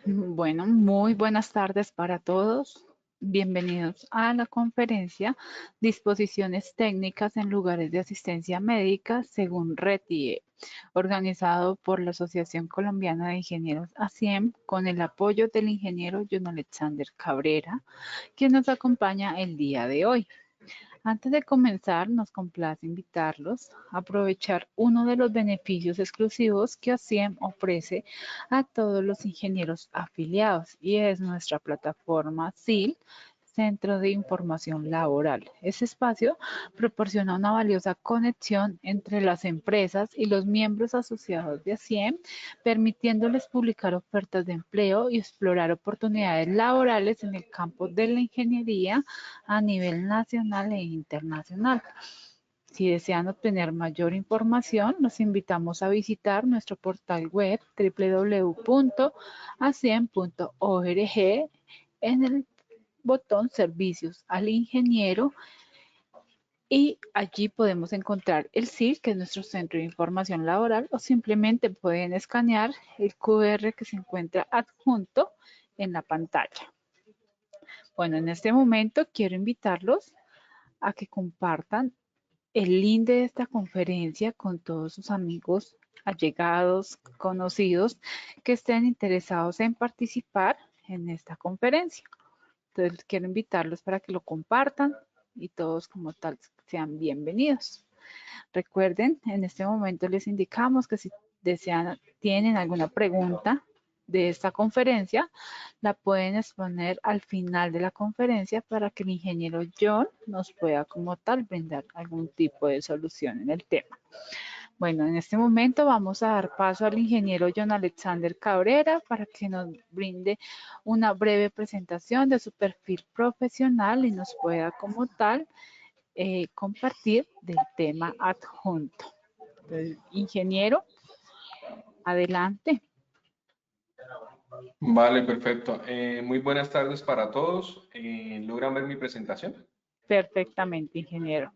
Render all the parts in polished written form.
Bueno, muy buenas tardes para todos. Bienvenidos a la conferencia Disposiciones técnicas en lugares de asistencia médica según RETIE, organizado por la Asociación Colombiana de Ingenieros ASIEM con el apoyo del ingeniero John Alexander Cabrera, quien nos acompaña el día de hoy. Antes de comenzar, nos complace invitarlos a aprovechar uno de los beneficios exclusivos que ASIEM ofrece a todos los ingenieros afiliados y es nuestra plataforma SIL, Centro de Información Laboral. Ese espacio proporciona una valiosa conexión entre las empresas y los miembros asociados de ASIEM, permitiéndoles publicar ofertas de empleo y explorar oportunidades laborales en el campo de la ingeniería a nivel nacional e internacional. Si desean obtener mayor información, los invitamos a visitar nuestro portal web www.acien.org en el botón Servicios al Ingeniero y allí podemos encontrar el SIL, que es nuestro Centro de Información Laboral, o simplemente pueden escanear el QR que se encuentra adjunto en la pantalla. Bueno, en este momento quiero invitarlos a que compartan el link de esta conferencia con todos sus amigos, allegados, conocidos que estén interesados en participar en esta conferencia. Entonces, quiero invitarlos para que lo compartan y todos como tal sean bienvenidos. Recuerden, en este momento les indicamos que si desean, tienen alguna pregunta de esta conferencia, la pueden exponer al final de la conferencia para que el ingeniero John nos pueda como tal brindar algún tipo de solución en el tema. Bueno, en este momento vamos a dar paso al ingeniero John Alexander Cabrera para que nos brinde una breve presentación de su perfil profesional y nos pueda como tal compartir del tema adjunto. Entonces, ingeniero, adelante. Vale, perfecto. Muy buenas tardes para todos. ¿Logran ver mi presentación? Perfectamente, ingeniero.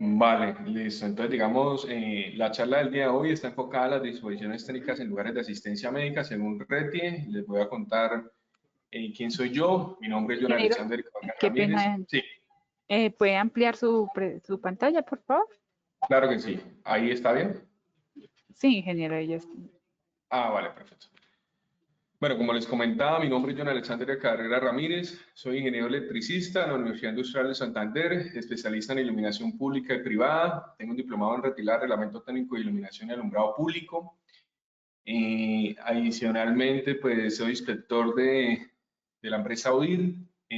Vale, listo. Entonces, digamos, la charla del día de hoy está enfocada a las disposiciones técnicas en lugares de asistencia médica según RETIE. Les voy a contar quién soy yo. Mi nombre es John Ingeniero, Alexander Cabrera qué Ramírez. pena. Sí, ¿Puede ampliar su pantalla, por favor? claro que sí. Ahí está bien. Sí, ingeniero, ella Ah, vale, perfecto. Bueno, como les comentaba, mi nombre es John Alexander Carrera Ramírez, soy ingeniero electricista en la Universidad Industrial de Santander, especialista en iluminación pública y privada, tengo un diplomado en retilar, reglamento técnico de iluminación y alumbrado público. Adicionalmente, pues soy inspector de la empresa UDIR,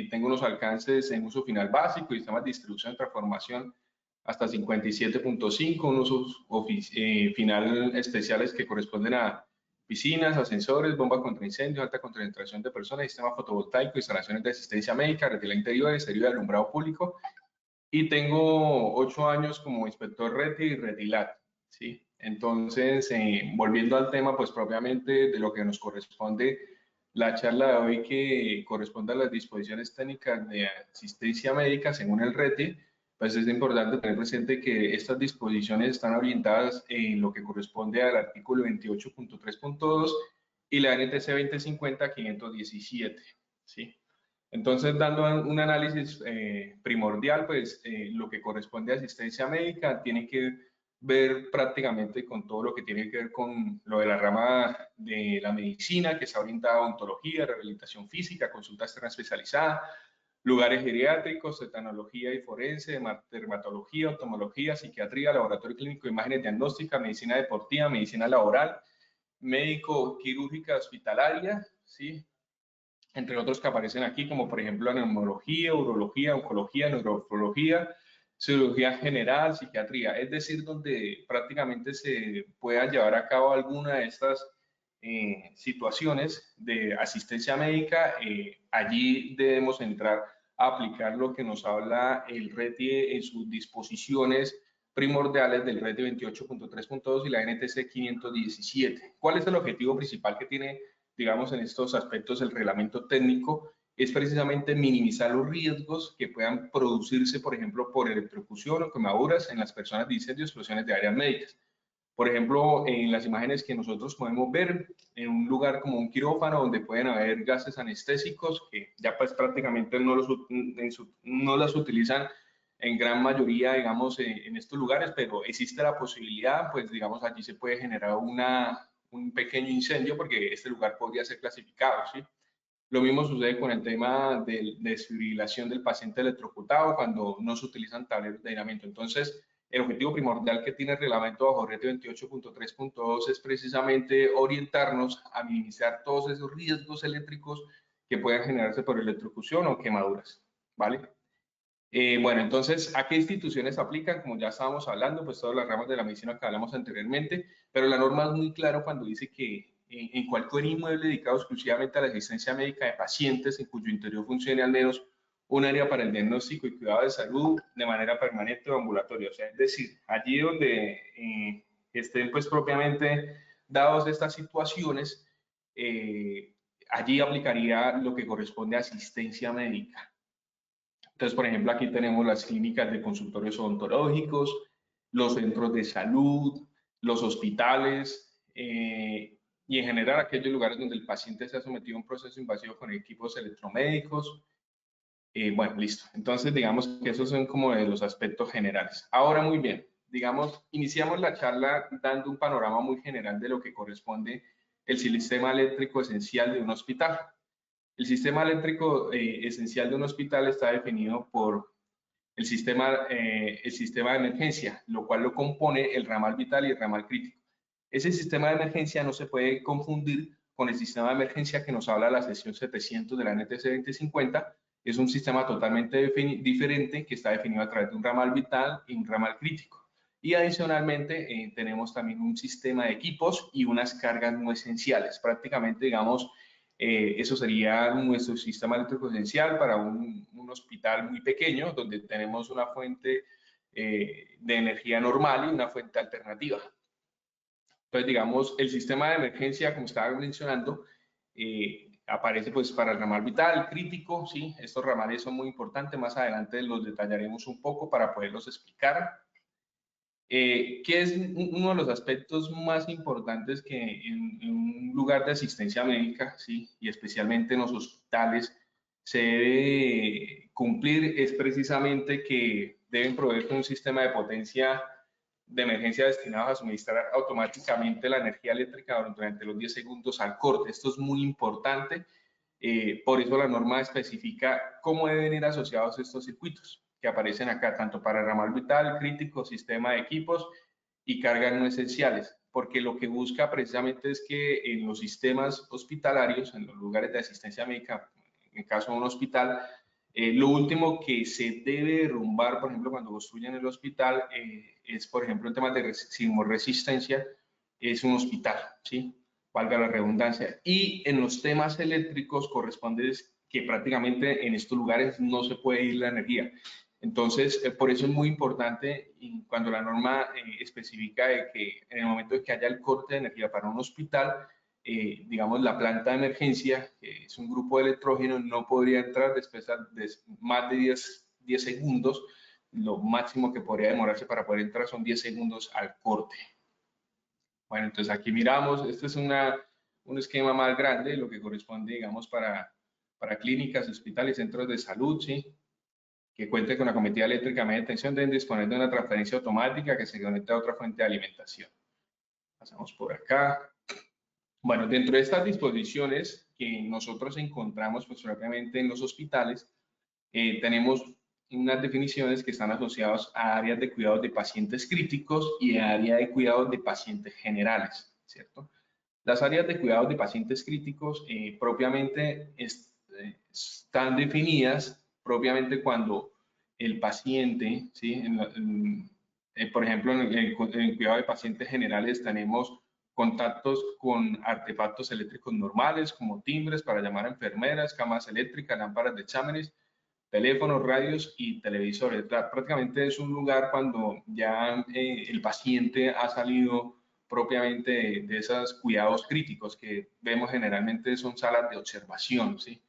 tengo unos alcances en uso final básico y sistemas de distribución y transformación hasta 57.5, unos usos final especiales que corresponden a piscinas, ascensores, bomba contra incendios, alta concentración de personas, sistema fotovoltaico, instalaciones de asistencia médica, retilar interior, exterior de alumbrado público. Y tengo 8 años como inspector RETI y RETILAT, ¿sí? Entonces, volviendo al tema, pues propiamente de lo que nos corresponde la charla de hoy, que corresponde a las disposiciones técnicas de asistencia médica según el RETI, pues es importante tener presente que estas disposiciones están orientadas en lo que corresponde al artículo 28.3.2 y la NTC 2050-517, ¿sí? Entonces, dando un análisis primordial, pues lo que corresponde a asistencia médica tiene que ver prácticamente con todo lo que tiene que ver con lo de la rama de la medicina, que está orientada a ontología, rehabilitación física, consulta externa especializada, lugares geriátricos, tecnología y forense, dermatología, oftalmología, psiquiatría, laboratorio clínico, imágenes diagnósticas, medicina deportiva, medicina laboral, médico quirúrgica hospitalaria, ¿sí? Entre otros que aparecen aquí, como por ejemplo neumología, urología, oncología, neurología, cirugía general, psiquiatría, es decir, donde prácticamente se puedan llevar a cabo alguna de estas situaciones de asistencia médica, allí debemos entrar a aplicar lo que nos habla el RETIE en sus disposiciones primordiales del RETIE 28.3.2 y la NTC 517. ¿Cuál es el objetivo principal que tiene, digamos, en estos aspectos el reglamento técnico? Es precisamente minimizar los riesgos que puedan producirse, por ejemplo, por electrocución o quemaduras en las personas de incendios y explosiones de áreas médicas. Por ejemplo, en las imágenes que nosotros podemos ver, en un lugar como un quirófano donde pueden haber gases anestésicos que ya pues prácticamente no las utilizan en gran mayoría, digamos, en estos lugares, pero existe la posibilidad, pues digamos, allí se puede generar un pequeño incendio porque este lugar podría ser clasificado, ¿sí? Lo mismo sucede con el tema de desfibrilación del paciente electrocutado cuando no se utilizan tableros de aislamiento. Entonces, el objetivo primordial que tiene el reglamento bajo RET 28.3.2 es precisamente orientarnos a minimizar todos esos riesgos eléctricos que puedan generarse por electrocución o quemaduras, ¿vale? Bueno, entonces, ¿a qué instituciones aplican? Como ya estábamos hablando, pues todas las ramas de la medicina que hablamos anteriormente, pero la norma es muy clara cuando dice que en cualquier inmueble dedicado exclusivamente a la asistencia médica de pacientes en cuyo interior funcione al menos un área para el diagnóstico y cuidado de salud de manera permanente o ambulatoria. O sea, es decir, allí donde estén pues propiamente dados estas situaciones, allí aplicaría lo que corresponde a asistencia médica. Entonces, por ejemplo, aquí tenemos las clínicas de consultorios odontológicos, los centros de salud, los hospitales y en general aquellos lugares donde el paciente se ha sometido a un proceso invasivo con equipos electromédicos. Bueno, listo. Entonces, digamos que esos son como de los aspectos generales. Ahora, muy bien, digamos, iniciamos la charla dando un panorama muy general de lo que corresponde el sistema eléctrico esencial de un hospital. El sistema eléctrico esencial de un hospital está definido por el sistema de emergencia, lo cual lo compone el ramal vital y el ramal crítico. Ese sistema de emergencia no se puede confundir con el sistema de emergencia que nos habla la sección 700 de la NTC 2050. Es un sistema totalmente diferente que está definido a través de un ramal vital y un ramal crítico. Y adicionalmente tenemos también un sistema de equipos y unas cargas no esenciales. Prácticamente, digamos, eso sería nuestro sistema eléctrico esencial para un hospital muy pequeño, donde tenemos una fuente de energía normal y una fuente alternativa. Entonces, digamos, el sistema de emergencia, como estaba mencionando, aparece pues para el ramal vital, crítico, ¿sí? Estos ramales son muy importantes, más adelante los detallaremos un poco para poderlos explicar. Que es uno de los aspectos más importantes que en un lugar de asistencia médica, ¿sí? Y especialmente en los hospitales, se debe cumplir, es precisamente que deben proveer un sistema de potencia de emergencia destinado a suministrar automáticamente la energía eléctrica durante los 10 segundos al corte. Esto es muy importante, por eso la norma especifica cómo deben ir asociados estos circuitos que aparecen acá, tanto para ramal vital, crítico, sistema de equipos y cargas no esenciales, porque lo que busca precisamente es que en los sistemas hospitalarios, en los lugares de asistencia médica, en el caso de un hospital, lo último que se debe derrumbar, por ejemplo, cuando construyen el hospital, es, por ejemplo, en temas de sismoresistencia, es un hospital, ¿sí? Valga la redundancia. Y en los temas eléctricos corresponde que prácticamente en estos lugares no se puede ir la energía. Entonces, por eso es muy importante cuando la norma especifica de que en el momento de que haya el corte de energía para un hospital, digamos, la planta de emergencia, que es un grupo de electrógeno, no podría entrar después de más de 10 segundos. Lo máximo que podría demorarse para poder entrar son 10 segundos al corte. Bueno, entonces aquí miramos, este es un esquema más grande, lo que corresponde, digamos, para clínicas, hospitales, centros de salud, ¿sí? Que cuente con la cometida eléctrica media tensión deben disponer de una transferencia automática que se conecte a otra fuente de alimentación. Pasamos por acá. Bueno, dentro de estas disposiciones que nosotros encontramos pues propiamente en los hospitales, tenemos unas definiciones que están asociadas a áreas de cuidados de pacientes críticos y a áreas de cuidados de pacientes generales, ¿cierto? Las áreas de cuidados de pacientes críticos propiamente están definidas propiamente cuando el paciente, ¿sí? Por ejemplo, en el cuidado de pacientes generales tenemos contactos con artefactos eléctricos normales como timbres para llamar a enfermeras, camas eléctricas, lámparas de exámenes, teléfonos, radios y televisores. Prácticamente es un lugar cuando ya el paciente ha salido propiamente de esos cuidados críticos que vemos generalmente son salas de observación, ¿sí?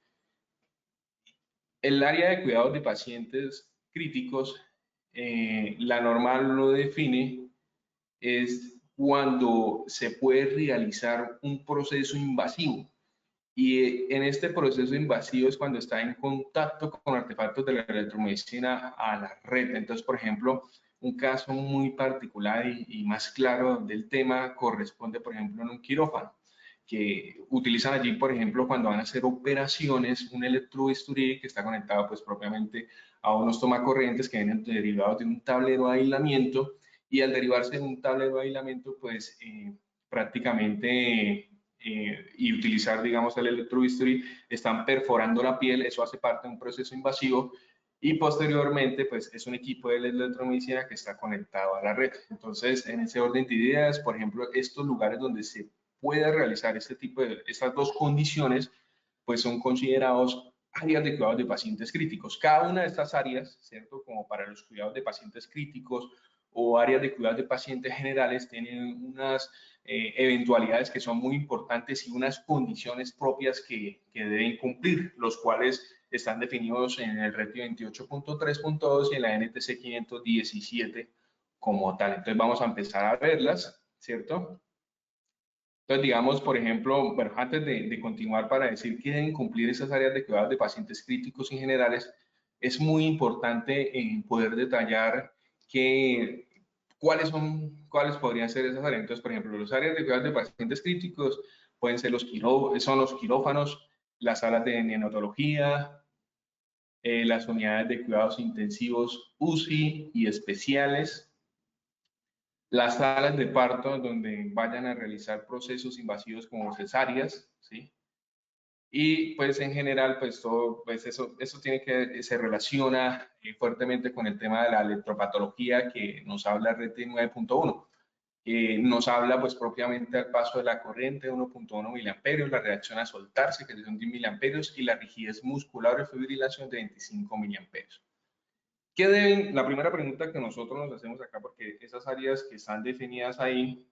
El área de cuidados de pacientes críticos, la normal lo define, es cuando se puede realizar un proceso invasivo. Y en este proceso invasivo es cuando está en contacto con artefactos de la electromedicina a la red. Entonces, por ejemplo, un caso muy particular y más claro del tema corresponde, por ejemplo, en un quirófano, que utilizan allí, por ejemplo, cuando van a hacer operaciones, un electrobisturí que está conectado pues propiamente a unos tomacorrientes que vienen derivados de un tablero de aislamiento, y al derivarse de un tablero de aislamiento, pues prácticamente y utilizar, digamos, el electrobisturí, están perforando la piel. Eso hace parte de un proceso invasivo, y posteriormente, pues es un equipo de electromedicina que está conectado a la red. Entonces, en ese orden de ideas, por ejemplo, estos lugares donde se puede realizar este tipo de, estas dos condiciones, pues son considerados áreas de cuidados de pacientes críticos. Cada una de estas áreas, ¿cierto? Como para los cuidados de pacientes críticos o áreas de cuidados de pacientes generales, tienen unas eventualidades que son muy importantes y unas condiciones propias que deben cumplir, los cuales están definidos en el RETI 28.3.2 y en la NTC 517 como tal. Entonces vamos a empezar a verlas, ¿cierto? Entonces, digamos, por ejemplo, bueno, antes de continuar para decir que deben cumplir esas áreas de cuidados de pacientes críticos y generales, es muy importante poder detallar que, cuáles podrían ser esas áreas. Entonces, por ejemplo, las áreas de cuidados de pacientes críticos pueden ser son los quirófanos, las salas de neonatología, las unidades de cuidados intensivos UCI y especiales, las salas de parto donde vayan a realizar procesos invasivos como cesáreas, ¿sí? Y pues en general, pues todo, pues eso tiene que, se relaciona fuertemente con el tema de la electropatología que nos habla RT 9.1. Nos habla pues propiamente al paso de la corriente de 1.1 miliamperios, la reacción a soltarse que son 10 miliamperios y la rigidez muscular o fibrilación de 25 miliamperios. ¿Qué deben? La primera pregunta que nosotros nos hacemos acá, porque esas áreas que están definidas ahí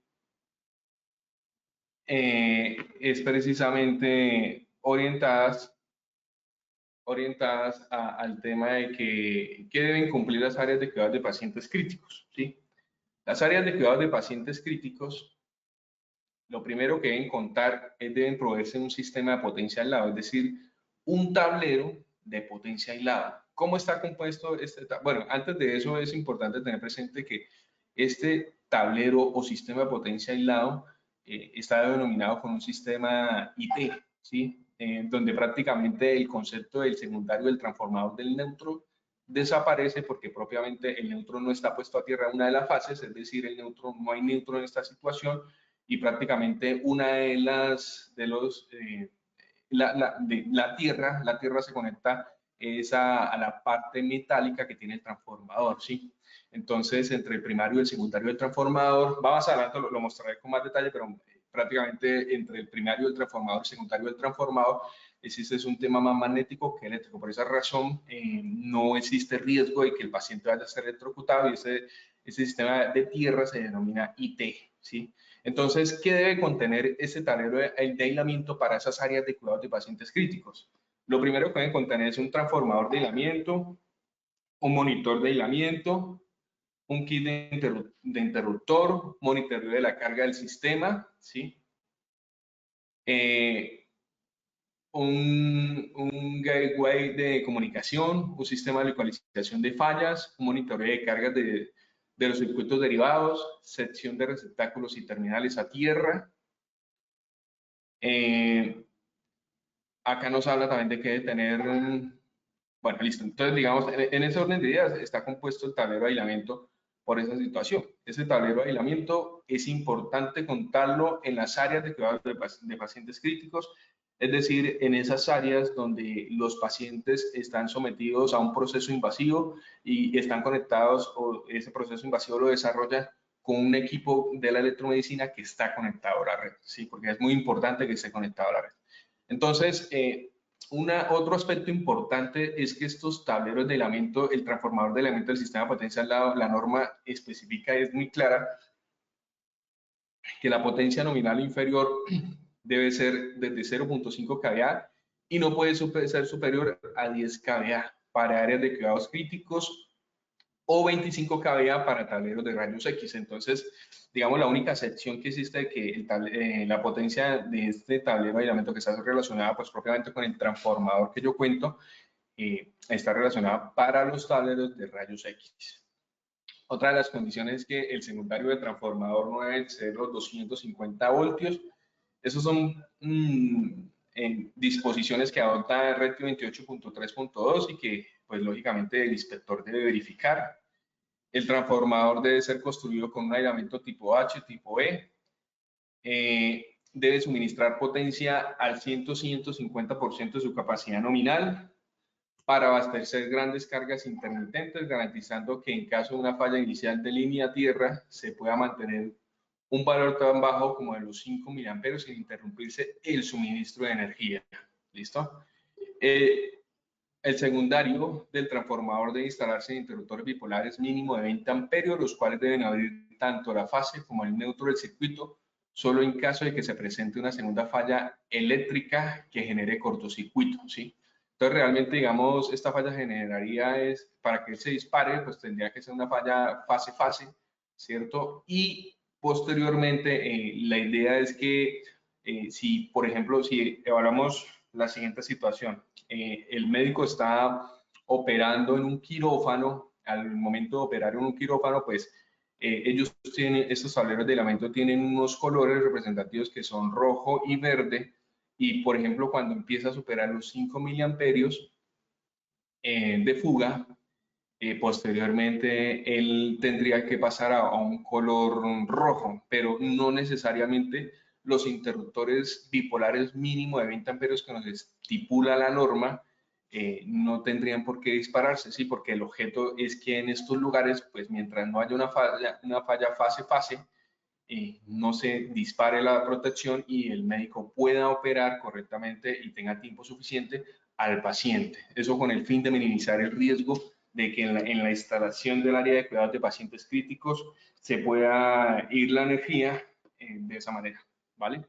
es precisamente orientadas al tema de que deben cumplir las áreas de cuidados de pacientes críticos, ¿sí? Las áreas de cuidados de pacientes críticos, lo primero que deben contar es deben proveerse un sistema de potencia aislado, es decir, un tablero de potencia aislada. ¿Cómo está compuesto este tablero? Bueno, antes de eso es importante tener presente que este tablero o sistema de potencia aislado está denominado con un sistema IT, ¿sí? Donde prácticamente el concepto del secundario del transformador del neutro desaparece porque propiamente el neutro no está puesto a tierra en una de las fases, es decir, el neutro, no hay neutro en esta situación, y prácticamente una de las de los la tierra se conecta es a la parte metálica que tiene el transformador, ¿sí? Entonces, entre el primario y el secundario del transformador, va más adelante, lo mostraré con más detalle, pero prácticamente entre el primario del transformador y el secundario del transformador existe un tema más magnético que eléctrico. Por esa razón, no existe riesgo de que el paciente vaya a ser electrocutado, y ese sistema de tierra se denomina IT, ¿sí? Entonces, ¿qué debe contener ese tablero de aislamiento para esas áreas de cuidados de pacientes críticos? Lo primero que debe contener es un transformador de aislamiento, un monitor de aislamiento, un kit de interruptor, monitoreo de la carga del sistema, ¿sí? Un gateway de comunicación, un sistema de localización de fallas, un monitoreo de cargas de los circuitos derivados, sección de receptáculos y terminales a tierra. Acá nos habla también de que debe tener, bueno, listo. Entonces, digamos, en ese orden de ideas está compuesto el tablero de aislamiento por esa situación. Ese tablero de aislamiento es importante contarlo en las áreas de cuidados de pacientes críticos, es decir, en esas áreas donde los pacientes están sometidos a un proceso invasivo y están conectados, o ese proceso invasivo lo desarrolla con un equipo de la electromedicina que está conectado a la red, ¿sí? Porque es muy importante que esté conectado a la red. Entonces, otro aspecto importante es que estos tableros de aislamiento, el transformador de aislamiento del sistema de potencia aislado, la norma específica es muy clara, que la potencia nominal inferior debe ser desde 0.5 kVA y no puede ser superior a 10 kVA para áreas de cuidados críticos o 25 kVA para tableros de rayos X. Entonces, digamos, la única excepción que existe de que la potencia de este tablero de aislamiento que está relacionada pues propiamente con el transformador que yo cuento, está relacionada para los tableros de rayos X. Otra de las condiciones es que el secundario del transformador no debe ser los 250 voltios. Esos son disposiciones que adopta RET 28.3.2 y que, pues, lógicamente el inspector debe verificar. El transformador debe ser construido con un aislamiento tipo H, tipo E. Debe suministrar potencia al 100-150% de su capacidad nominal para abastecer grandes cargas intermitentes, garantizando que en caso de una falla inicial de línea tierra se pueda mantener un valor tan bajo como de los 5 miliamperios sin interrumpirse el suministro de energía. ¿Listo? El secundario del transformador debe instalarse en interruptores bipolares mínimo de 20 amperios, los cuales deben abrir tanto la fase como el neutro del circuito, solo en caso de que se presente una segunda falla eléctrica que genere cortocircuito, ¿sí? Entonces, realmente, digamos, esta falla generaría para que se dispare, pues tendría que ser una falla fase-fase, ¿cierto? Y posteriormente, la idea es que si, por ejemplo, si evaluamos la siguiente situación, el médico está operando en un quirófano, al momento de operar en un quirófano, pues ellos tienen, estos tableros de aislamiento tienen unos colores representativos que son rojo y verde, y por ejemplo, cuando empieza a superar los 5 miliamperios de fuga, posteriormente él tendría que pasar a un color rojo, pero no necesariamente los interruptores bipolares mínimo de 20 amperios que nos estipula la norma no tendrían por qué dispararse, ¿sí? Porque el objeto es que en estos lugares, pues mientras no haya una falla fase-fase, no se dispare la protección y el médico pueda operar correctamente y tenga tiempo suficiente al paciente. Eso con el fin de minimizar el riesgo de que en la instalación del área de cuidados de pacientes críticos se pueda ir la energía de esa manera, ¿vale?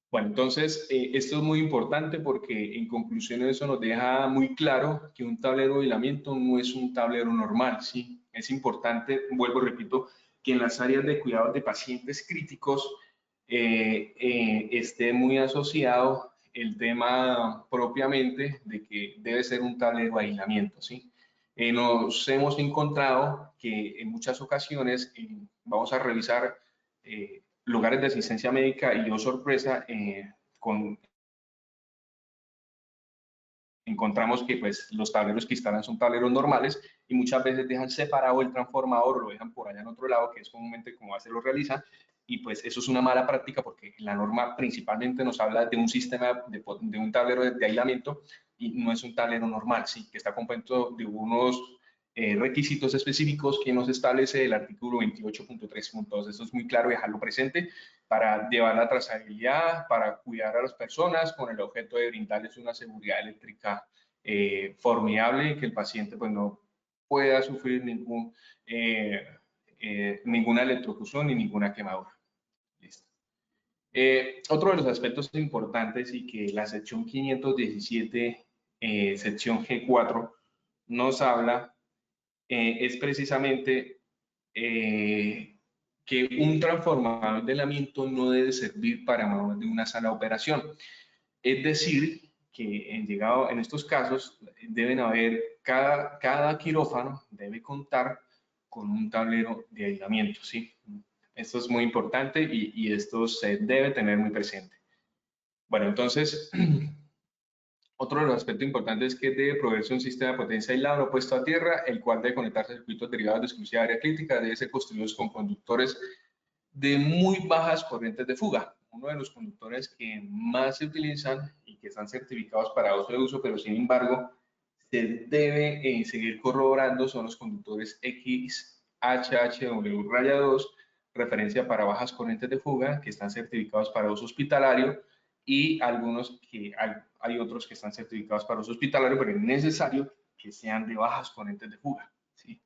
Bueno, entonces esto es muy importante porque en conclusión eso nos deja muy claro que un tablero de aislamiento no es un tablero normal, ¿sí? Es importante, vuelvo, repito, que en las áreas de cuidados de pacientes críticos esté muy asociado el tema propiamente de que debe ser un tablero de aislamiento, ¿sí? Nos hemos encontrado que en muchas ocasiones vamos a revisar lugares de asistencia médica y, oh sorpresa, encontramos que pues, los tableros que instalan son tableros normales y muchas veces dejan separado el transformador o lo dejan por allá en otro lado, que es comúnmente como se lo realiza, y pues eso es una mala práctica porque la norma principalmente nos habla de un sistema, de un tablero de aislamiento y no es un tablero normal, sí, que está compuesto de unos requisitos específicos que nos establece el artículo 28.3.2. Esto es muy claro, dejarlo presente para llevar la trazabilidad, para cuidar a las personas con el objeto de brindarles una seguridad eléctrica formidable y que el paciente pues no pueda sufrir ninguna electrocución ni ninguna quemadura. Listo. Otro de los aspectos importantes y que la sección 517, sección G4, nos habla es precisamente que un transformador de aislamiento no debe servir para más de una sala de operación. Es decir, que en estos casos deben haber, cada quirófano debe contar con un tablero de aislamiento, ¿sí? Esto es muy importante y esto se debe tener muy presente. Bueno, entonces, otro de los aspectos importantes es que debe proveerse un sistema de potencia aislado puesto a tierra, el cual debe conectarse a circuitos derivados de exclusiva área crítica, debe ser construidos con conductores de muy bajas corrientes de fuga. Uno de los conductores que más se utilizan y que están certificados para uso, pero sin embargo se debe seguir corroborando son los conductores XHHW-2, referencia para bajas corrientes de fuga, que están certificados para uso hospitalario, y algunos que hay otros que están certificados para uso hospitalario, pero es necesario que sean de bajas corrientes de fuga, ¿sí?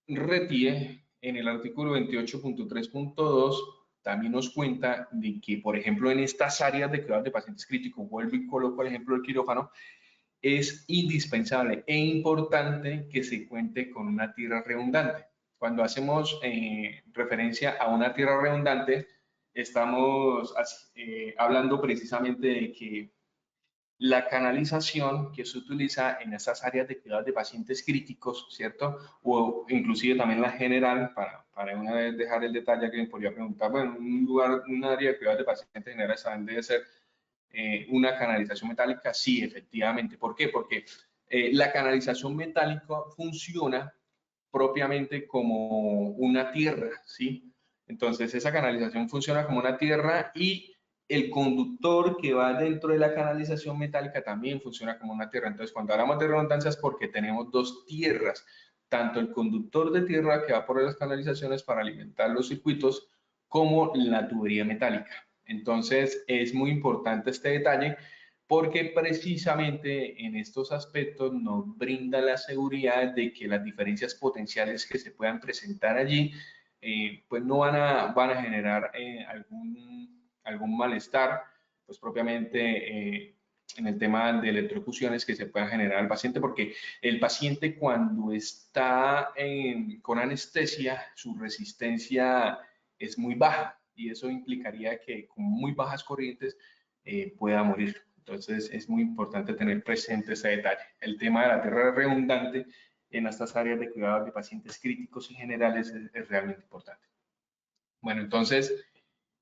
RETIE en el artículo 28.3.2 también nos cuenta de que, por ejemplo, en estas áreas de cuidados de pacientes críticos, vuelvo y coloco el ejemplo del quirófano, es indispensable e importante que se cuente con una tierra redundante. Cuando hacemos referencia a una tierra redundante, estamos hablando precisamente de que la canalización que se utiliza en estas áreas de cuidados de pacientes críticos, ¿cierto? O inclusive también la general, para una vez dejar el detalle que me podría preguntar, bueno, un área de cuidados de pacientes generales también debe ser una canalización metálica. Sí, efectivamente. ¿Por qué? Porque la canalización metálica funciona propiamente como una tierra, ¿sí? Entonces, esa canalización funciona como una tierra y el conductor que va dentro de la canalización metálica también funciona como una tierra. Entonces, cuando hablamos de redundancias, porque tenemos dos tierras, tanto el conductor de tierra que va por las canalizaciones para alimentar los circuitos, como la tubería metálica. Entonces, es muy importante este detalle porque precisamente en estos aspectos nos brinda la seguridad de que las diferencias potenciales que se puedan presentar allí, pues no van a generar algún malestar, pues propiamente en el tema de electrocuciones que se puedan generar al paciente, porque el paciente cuando está con anestesia, su resistencia es muy baja y eso implicaría que con muy bajas corrientes pueda morir. Entonces es muy importante tener presente ese detalle. El tema de la tierra redundante en estas áreas de cuidados de pacientes críticos y generales es realmente importante. Bueno, entonces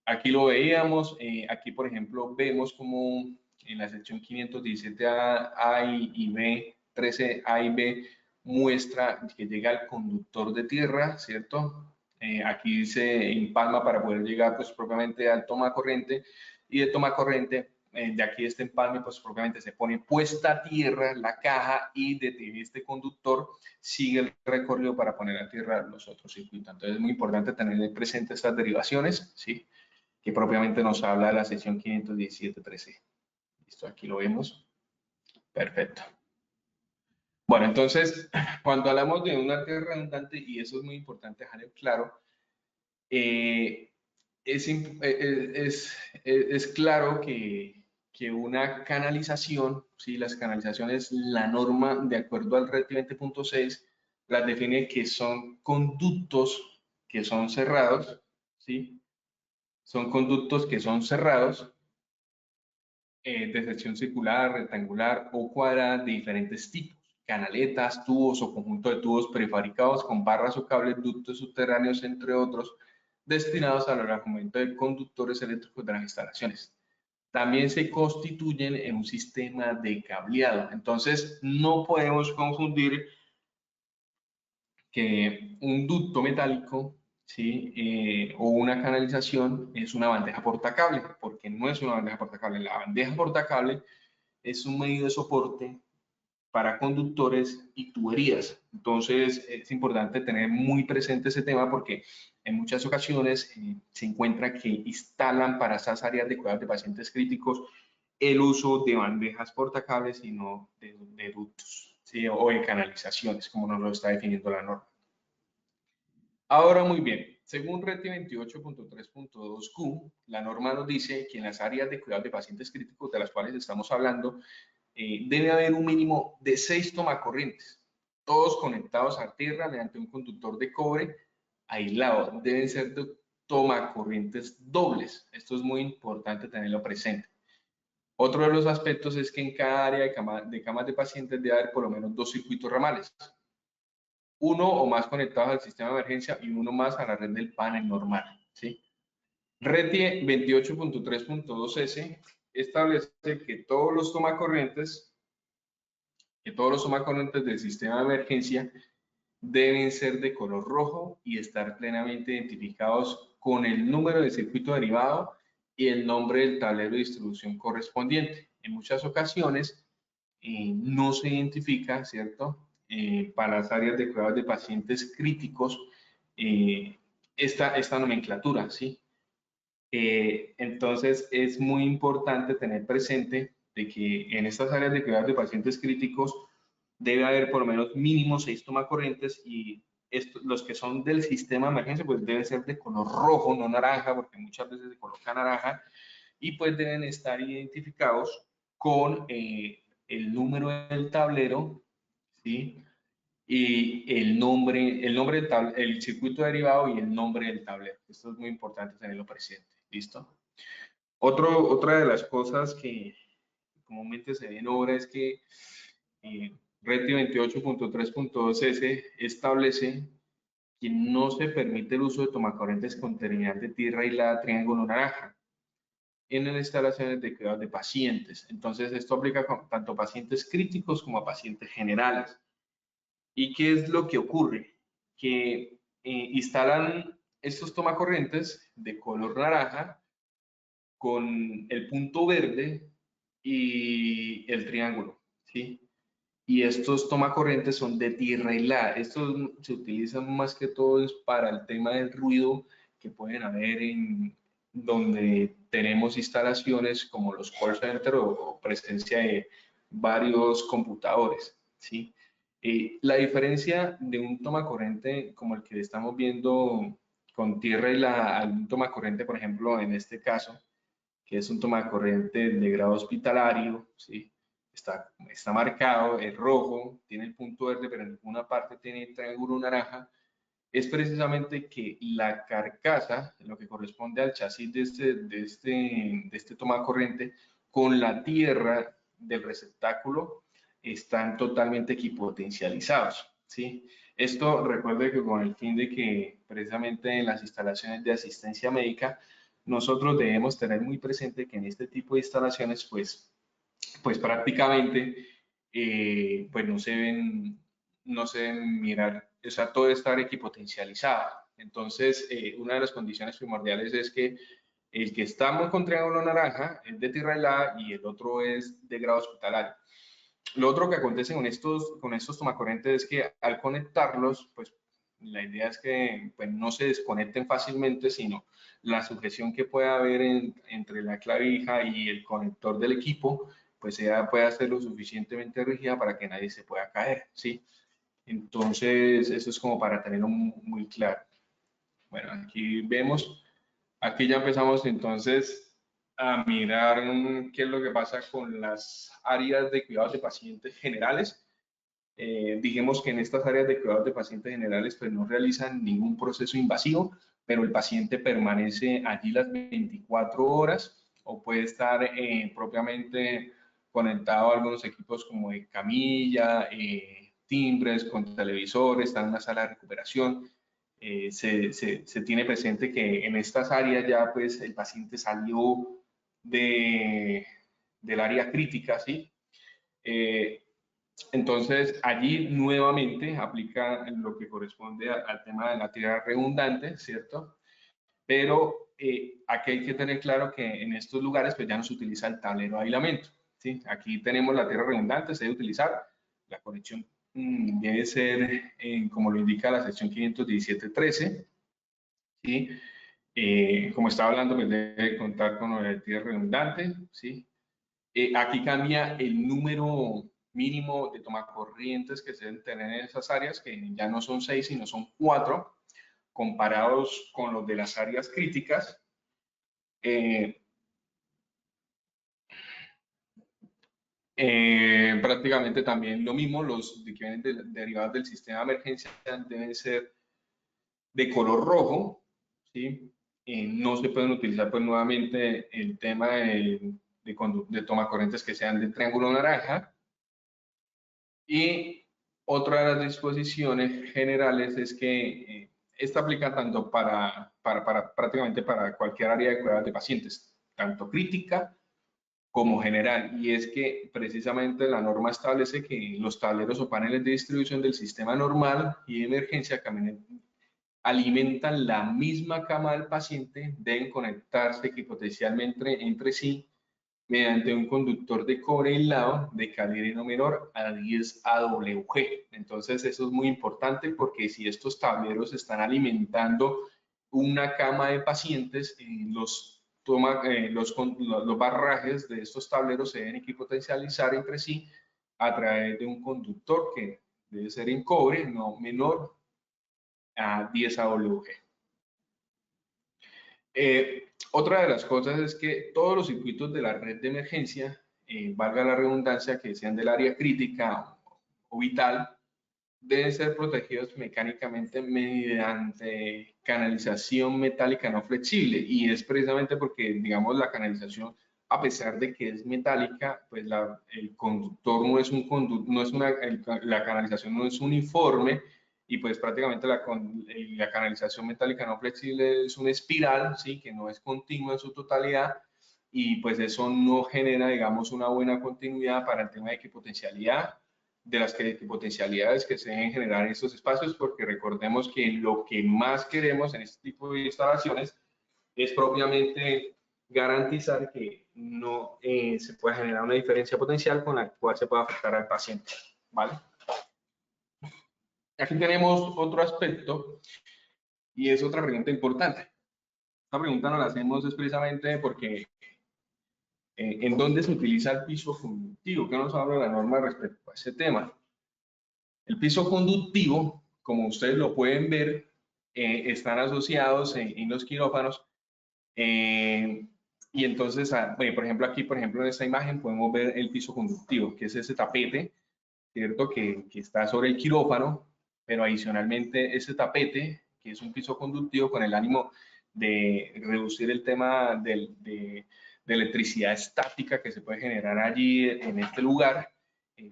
aquí lo veíamos, aquí por ejemplo vemos como en la sección 517 A y B, 13A y B, muestra que llega el conductor de tierra, ¿cierto? Aquí se empalma para poder llegar pues propiamente al toma corriente y de toma corriente, de aquí este empalme pues propiamente se pone puesta a tierra la caja y de este conductor sigue el recorrido para poner a tierra los otros circuitos. Entonces es muy importante tener presente estas derivaciones, ¿sí? Que propiamente nos habla de la sección 517.13. Listo, aquí lo vemos. Perfecto. Bueno, entonces, cuando hablamos de una tierra redundante, y eso es muy importante dejar claro, eh, es claro que una canalización, ¿sí? Las canalizaciones, la norma de acuerdo al RET 20.6, las define que son conductos que son cerrados, ¿sí? Son conductos que son cerrados de sección circular, rectangular o cuadrada de diferentes tipos, canaletas, tubos o conjunto de tubos prefabricados con barras o cables, ductos subterráneos, entre otros, destinados al arrojamiento de conductores eléctricos de las instalaciones. También se constituyen en un sistema de cableado. Entonces, no podemos confundir que un ducto metálico, ¿sí? O una canalización es una bandeja portacable, porque no es una bandeja portacable. La bandeja portacable es un medio de soporte para conductores y tuberías. Entonces, es importante tener muy presente ese tema porque en muchas ocasiones se encuentra que instalan para esas áreas de cuidados de pacientes críticos el uso de bandejas portacables y no de ductos, ¿sí? O de canalizaciones, como nos lo está definiendo la norma. Ahora, muy bien, según RETI 28.3.2Q, la norma nos dice que en las áreas de cuidados de pacientes críticos de las cuales estamos hablando, debe haber un mínimo de 6 tomacorrientes, todos conectados a tierra mediante un conductor de cobre aislado. Deben ser de tomacorrientes dobles. Esto es muy importante tenerlo presente. Otro de los aspectos es que en cada área de camas de pacientes debe haber por lo menos 2 circuitos ramales, uno o más conectados al sistema de emergencia y uno más a la red del panel normal, ¿sí? RETI 28.3.2S establece que todos los tomacorrientes del sistema de emergencia deben ser de color rojo y estar plenamente identificados con el número de circuito derivado y el nombre del tablero de distribución correspondiente. En muchas ocasiones no se identifica, ¿cierto? Para las áreas de cuidados de pacientes críticos, esta nomenclatura, ¿sí? Entonces es muy importante tener presente de que en estas áreas de cuidados de pacientes críticos debe haber por lo menos mínimo 6 tomacorrientes y los que son del sistema de emergencia pues deben ser de color rojo, no naranja, porque muchas veces se coloca naranja y pues deben estar identificados con el número del tablero, ¿sí? Y el nombre el circuito derivado y el nombre del tablero. Esto es muy importante tenerlo presente. ¿Listo? Otra de las cosas que comúnmente se ve en obra es que RETI 28.3.2S establece que no se permite el uso de tomacorrientes con terminal de tierra aislada triángulo naranja en las instalaciones de cuidados de pacientes. Entonces, esto aplica tanto a pacientes críticos como a pacientes generales. ¿Y qué es lo que ocurre? Que instalan estos tomacorrientes de color naranja con el punto verde y el triángulo, ¿sí? Y estos tomacorrientes son de tierra aislada. Estos se utilizan más que todo para el tema del ruido que pueden haber en donde tenemos instalaciones como los call centers o presencia de varios computadores, ¿sí? La diferencia de un tomacorriente como el que estamos viendo con tierra aislada a un tomacorriente, por ejemplo, en este caso, que es un tomacorriente de grado hospitalario, ¿sí? Está marcado, es rojo, tiene el punto verde, pero en ninguna parte tiene el triángulo naranja, es precisamente que la carcasa, lo que corresponde al chasis de este tomacorriente, con la tierra del receptáculo, están totalmente equipotencializados, ¿sí? Esto recuerde que con el fin de que precisamente en las instalaciones de asistencia médica, nosotros debemos tener muy presente que en este tipo de instalaciones, pues prácticamente pues no se ven mirar, o sea, todo estar equipotencializado. Entonces, una de las condiciones primordiales es que el que estamos con triángulo naranja es de tierra aislada y el otro es de grado hospitalario. Lo otro que acontece con estos tomacorrientes es que al conectarlos, pues la idea es que pues, no se desconecten fácilmente, sino la sujeción que pueda haber entre la clavija y el conector del equipo, pues pueda ser lo suficientemente rígida para que nadie se pueda caer, ¿sí? Entonces, eso es como para tenerlo muy claro. Bueno, aquí ya empezamos entonces a mirar qué es lo que pasa con las áreas de cuidados de pacientes generales. Dijimos que en estas áreas de cuidados de pacientes generales pues no realizan ningún proceso invasivo, pero el paciente permanece allí las 24 horas o puede estar propiamente conectado a algunos equipos como de camilla, timbres, con televisores, está en una sala de recuperación. Se tiene presente que en estas áreas ya pues el paciente salió del área crítica, ¿sí? Entonces, allí nuevamente aplica lo que corresponde al tema de la tierra redundante, ¿cierto? Pero aquí hay que tener claro que en estos lugares pues ya no se utiliza el tablero de aislamiento, ¿sí? Aquí tenemos la tierra redundante, se debe utilizar, la conexión debe ser, como lo indica la sección 517.13, ¿sí? Como estaba hablando, pues debe contar con la tierra redundante, ¿sí? Aquí cambia el número mínimo de tomacorrientes que se deben tener en esas áreas, que ya no son 6, sino son 4, comparados con los de las áreas críticas. Prácticamente también lo mismo, los que vienen derivados del sistema de emergencia deben ser de color rojo, ¿sí? No se pueden utilizar pues nuevamente el tema de tomacorrientes que sean de triángulo naranja. Y otra de las disposiciones generales es que esta aplica tanto prácticamente para cualquier área de cuidados de pacientes, tanto crítica como general. Y es que precisamente la norma establece que los tableros o paneles de distribución del sistema normal y de emergencia que alimentan la misma cama del paciente deben conectarse equipotencialmente entre sí mediante un conductor de cobre aislado de calibre no menor a 10 AWG. Entonces, eso es muy importante porque si estos tableros están alimentando una cama de pacientes, los barrajes de estos tableros se deben equipotencializar entre sí a través de un conductor que debe ser en cobre no menor a 10 AWG. Otra de las cosas es que todos los circuitos de la red de emergencia valga la redundancia, que sean del área crítica o vital, deben ser protegidos mecánicamente mediante canalización metálica no flexible. Y es precisamente porque, digamos, la canalización, a pesar de que es metálica, pues el conductor no es un no es la canalización no es uniforme, y pues prácticamente la canalización metálica no flexible es una espiral, ¿sí? Que no es continua en su totalidad, y pues eso no genera, digamos, una buena continuidad para el tema de equipotencialidad, de las potencialidades que se deben generar en estos espacios, porque recordemos que lo que más queremos en este tipo de instalaciones es propiamente garantizar que no se pueda generar una diferencia potencial con la cual se pueda afectar al paciente, ¿vale? Aquí tenemos otro aspecto y es otra pregunta importante. Esta pregunta nos la hacemos expresamente porque ¿en dónde se utiliza el piso conductivo? ¿Qué nos habla la norma respecto a ese tema? El piso conductivo, como ustedes lo pueden ver, están asociados en los quirófanos. Y entonces, por ejemplo, aquí, por ejemplo, en esta imagen podemos ver el piso conductivo, que es ese tapete, ¿cierto? Que está sobre el quirófano, pero adicionalmente ese tapete, que es un piso conductivo con el ánimo de reducir el tema de electricidad estática que se puede generar allí en este lugar,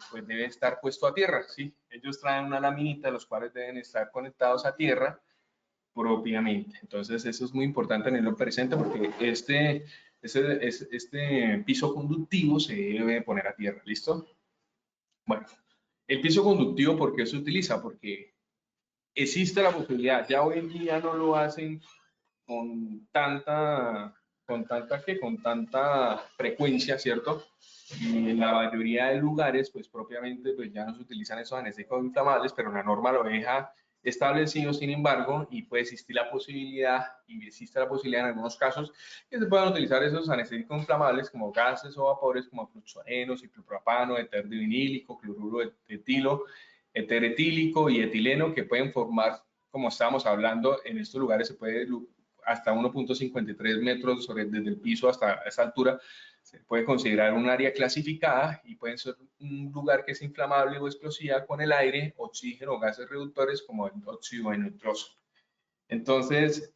pues debe estar puesto a tierra, ¿sí? Ellos traen una laminita, los cuales deben estar conectados a tierra propiamente. Entonces, eso es muy importante tenerlo presente porque este piso conductivo se debe poner a tierra, ¿listo? Bueno, el piso conductivo, ¿por qué se utiliza? Porque existe la posibilidad, ya hoy en día no lo hacen con con tanta frecuencia, ¿cierto? Y en la mayoría de lugares, pues propiamente, pues ya no se utilizan esos anestésicos inflamables, pero la norma lo deja establecido, sin embargo, y puede existir la posibilidad, y existe la posibilidad en algunos casos, que se puedan utilizar esos anestésicos inflamables como gases o vapores como fluxuareno, ciclopropano, eterdivinílico, cloruro de etilo, eteretílico y etileno, que pueden formar, como estábamos hablando, en estos lugares se puede hasta 1.53 metros desde el piso hasta esa altura, se puede considerar un área clasificada y puede ser un lugar que es inflamable o explosiva con el aire, oxígeno o gases reductores como el óxido nitroso. Entonces,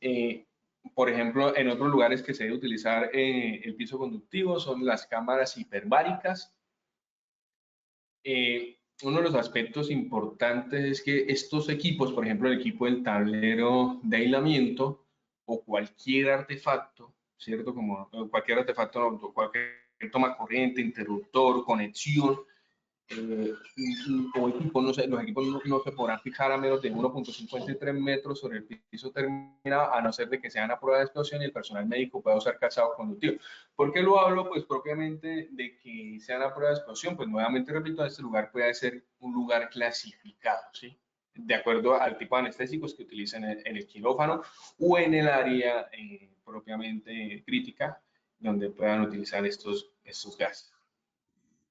por ejemplo, en otros lugares que se debe utilizar el piso conductivo son las cámaras hiperbáricas. Uno de los aspectos importantes es que estos equipos, por ejemplo, el equipo del tablero de aislamiento o cualquier artefacto, ¿cierto? Como cualquier artefacto, cualquier toma corriente, interruptor, conexión, o equipos, no sé, los equipos no se podrán fijar a menos de 1.53 metros sobre el piso terminado, a no ser de que sean a prueba de explosión y el personal médico pueda usar calzado conductivo. ¿Por qué lo hablo? Pues propiamente de que sean a prueba de explosión, pues nuevamente repito, este lugar puede ser un lugar clasificado, ¿sí? De acuerdo al tipo de anestésicos que utilicen en el quirófano o en el área propiamente crítica, donde puedan utilizar estos gases.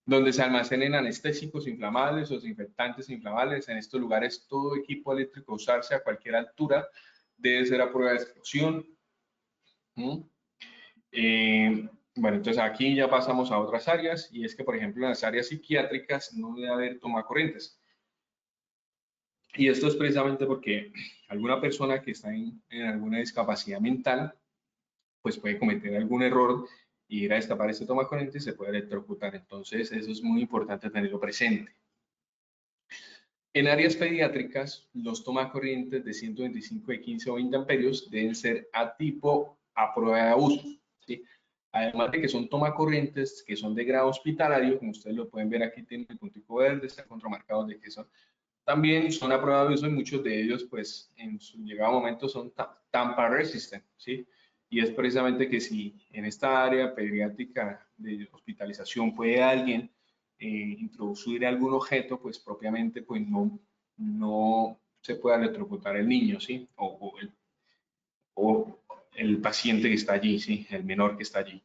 Donde se almacenen anestésicos inflamables o desinfectantes inflamables. En estos lugares, todo equipo eléctrico usarse a cualquier altura debe ser a prueba de explosión. Bueno, entonces aquí ya pasamos a otras áreas, y es que, por ejemplo, en las áreas psiquiátricas no debe haber tomacorrientes. Y esto es precisamente porque alguna persona que está en alguna discapacidad mental, pues puede cometer algún error y ir a destapar este tomacorriente y se puede electrocutar. Entonces, eso es muy importante tenerlo presente. En áreas pediátricas, los tomacorrientes de 125, de 15 o 20 amperios deben ser a tipo a prueba de uso, ¿sí? Además de que son tomacorrientes que son de grado hospitalario, como ustedes lo pueden ver aquí, tienen el puntico verde, están contramarcados de que son. También son a prueba de uso y muchos de ellos, pues, en su llegado momento son tamper resistant, ¿sí? Y es precisamente que si en esta área pediátrica de hospitalización puede alguien introducir algún objeto, pues propiamente pues no se puede electrocutar el niño, ¿sí? O el paciente que está allí, ¿sí? El menor que está allí.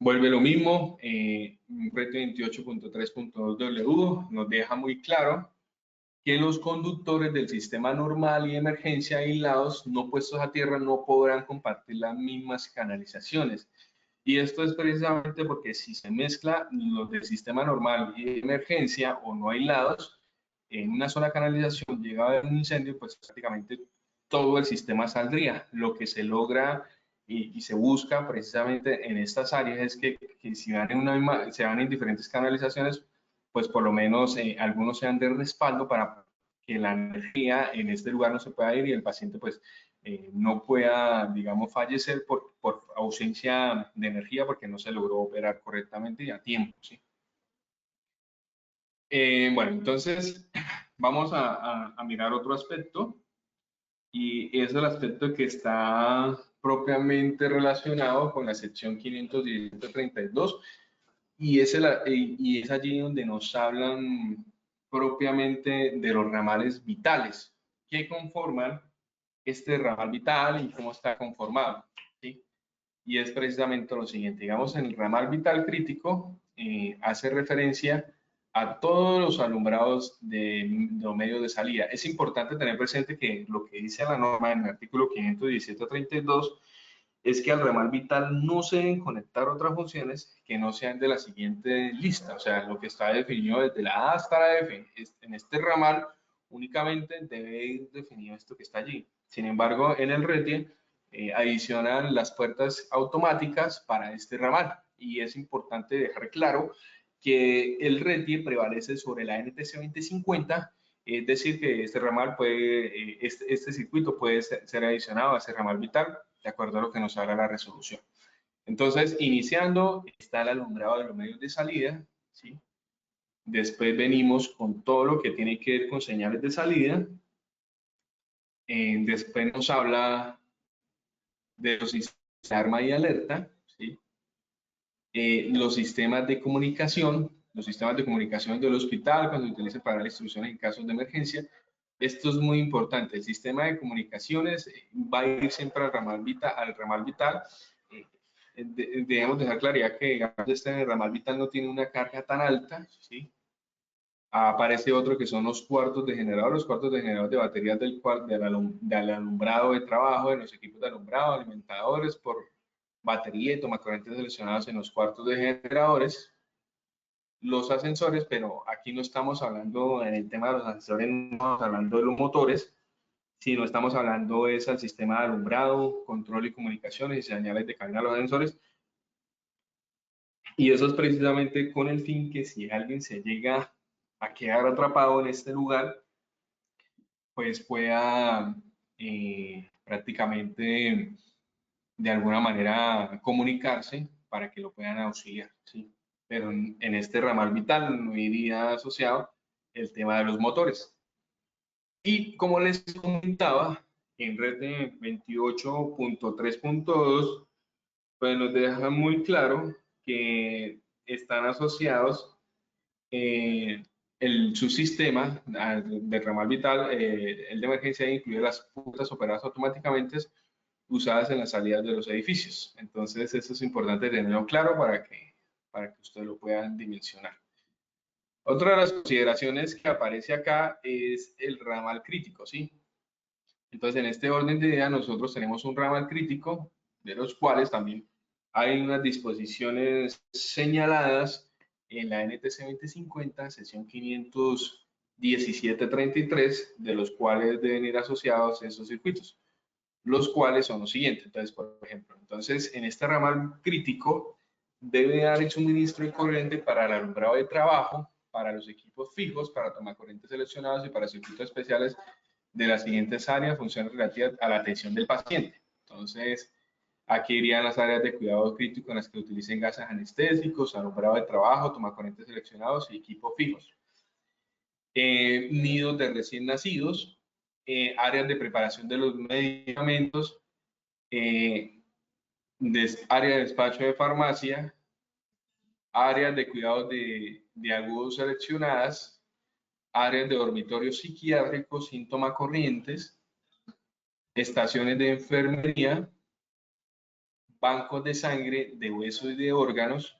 Vuelve lo mismo, RET 28.3.2W nos deja muy claro que los conductores del sistema normal y de emergencia aislados no puestos a tierra no podrán compartir las mismas canalizaciones. Y esto es precisamente porque si se mezcla los del sistema normal y de emergencia o no aislados, en una sola canalización llega a haber un incendio, pues prácticamente todo el sistema saldría. Lo que se logra y se busca precisamente en estas áreas es que si van en se van en diferentes canalizaciones, pues por lo menos algunos sean de respaldo para que la energía en este lugar no se pueda ir y el paciente pues no pueda, digamos, fallecer por ausencia de energía porque no se logró operar correctamente y a tiempo, ¿sí? Bueno, entonces vamos a mirar otro aspecto y es el aspecto que está propiamente relacionado con la sección 517-32 y y es allí donde nos hablan propiamente de los ramales vitales que conforman este ramal vital y cómo está conformado, ¿sí? Y es precisamente lo siguiente, digamos, en el ramal vital crítico hace referencia a todos los alumbrados de los medios de salida. Es importante tener presente que lo que dice la norma en el artículo 517-32 es que al ramal vital no se deben conectar otras funciones que no sean de la siguiente lista, o sea, lo que está definido desde la A hasta la F. En este ramal únicamente debe ir definido esto que está allí. Sin embargo, en el RETIE adicionan las puertas automáticas para este ramal y es importante dejar claro que el RETIE prevalece sobre la NTC 2050, es decir, que este ramal puede, este circuito puede ser adicionado a ese ramal vital de acuerdo a lo que nos habla la resolución. Entonces, iniciando, está el alumbrado de los medios de salida, ¿sí? Después venimos con todo lo que tiene que ver con señales de salida. Después nos habla de los sistemas de alarma y alerta, ¿sí? Los sistemas de comunicación del hospital cuando se utilizan para las instrucciones en casos de emergencia. Esto es muy importante. El sistema de comunicaciones va a ir siempre al ramal vital. Eh, Debemos dejar claridad que digamos, este ramal vital no tiene una carga tan alta, ¿sí? Aparece otro que son los cuartos de generador, los cuartos de generador de baterías del alumbrado de trabajo, de los equipos de alumbrado, alimentadores por batería y tomacorrientes seleccionados en los cuartos de generadores, los ascensores, pero aquí no estamos hablando en el tema de los ascensores, no estamos hablando de los motores, sino estamos hablando es al sistema de alumbrado, control y comunicaciones y señales de cabina de los ascensores. Y eso es precisamente con el fin que si alguien se llega a quedar atrapado en este lugar, pues pueda prácticamente de alguna manera comunicarse para que lo puedan auxiliar, ¿sí? Pero en este ramal vital no iría asociado el tema de los motores. Y como les comentaba, en red de 28.3.2, pues nos deja muy claro que están asociados el subsistema del ramal vital, el de emergencia incluye las puertas operadas automáticamente usadas en las salidas de los edificios. Entonces, eso es importante tenerlo claro para que ustedes lo puedan dimensionar. Otra de las consideraciones que aparece acá es el ramal crítico, ¿sí? Entonces, en este orden de ideas, nosotros tenemos un ramal crítico, de los cuales también hay unas disposiciones señaladas en la NTC 2050, sesión 517-33, de los cuales deben ir asociados esos circuitos, los cuales son los siguientes. Entonces, por ejemplo, entonces en este ramal crítico debe dar el suministro de corriente para el alumbrado de trabajo, para los equipos fijos, para tomacorrientes seleccionados y para circuitos especiales de las siguientes áreas, funciones relativas a la atención del paciente. Entonces, aquí irían las áreas de cuidado crítico en las que utilicen gases anestésicos, alumbrado de trabajo, tomacorrientes seleccionados y equipos fijos. Nidos de recién nacidos, áreas de preparación de los medicamentos, área de despacho de farmacia, áreas de cuidados de agudos seleccionadas, áreas de dormitorios psiquiátricos sin tomacorrientes, estaciones de enfermería, bancos de sangre, de huesos y de órganos,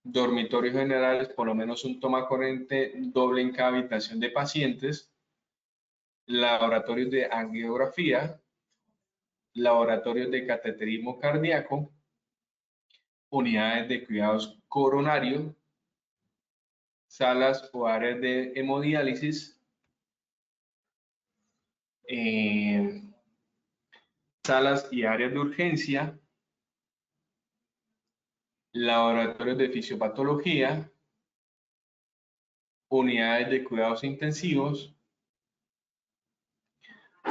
dormitorios generales, por lo menos un tomacorriente doble en cada habitación de pacientes, laboratorios de angiografía, laboratorios de cateterismo cardíaco, unidades de cuidados coronarios, salas o áreas de hemodiálisis, salas y áreas de urgencia, laboratorios de fisiopatología, unidades de cuidados intensivos,